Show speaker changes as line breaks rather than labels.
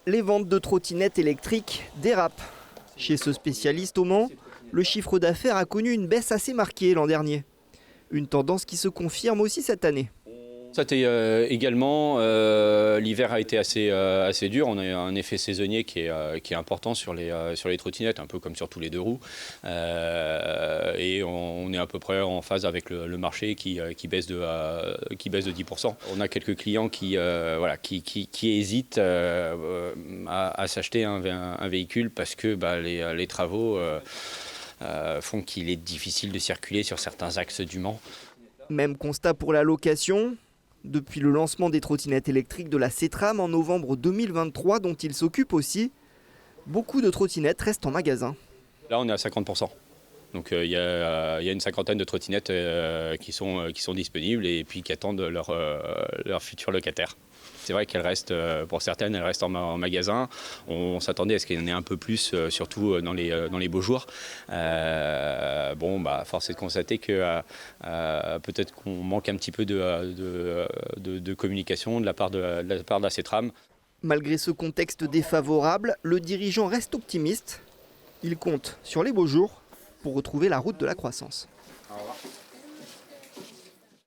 Les ventes de trottinettes électriques dérapent. Chez ce spécialiste au Mans, le chiffre d'affaires a connu une baisse assez marquée l'an dernier. Une tendance qui se confirme aussi cette année.
Ça a été également, l'hiver a été assez dur. On a un effet saisonnier qui est important sur les trottinettes, un peu comme sur tous les deux roues. Et on est à peu près en phase avec le marché qui baisse de 10%. On a quelques clients qui hésitent à s'acheter un véhicule parce que les travaux font qu'il est difficile de circuler sur certains axes du Mans.
Même constat pour la location. Depuis le lancement des trottinettes électriques de la CETRAM en novembre 2023, dont il s'occupe aussi, beaucoup de trottinettes restent en magasin.
Là, on est à 50%. Donc il y a une cinquantaine de trottinettes qui sont disponibles et puis qui attendent leur futur locataire. C'est vrai qu'elles restent, pour certaines, elles restent en magasin. On s'attendait à ce qu'il y en ait un peu plus, surtout dans les beaux jours. Force est de constater que peut-être qu'on manque un petit peu de communication de la part de la CETRAM.
Malgré ce contexte défavorable, le dirigeant reste optimiste. Il compte sur les beaux jours pour retrouver la route de la croissance.
Au revoir.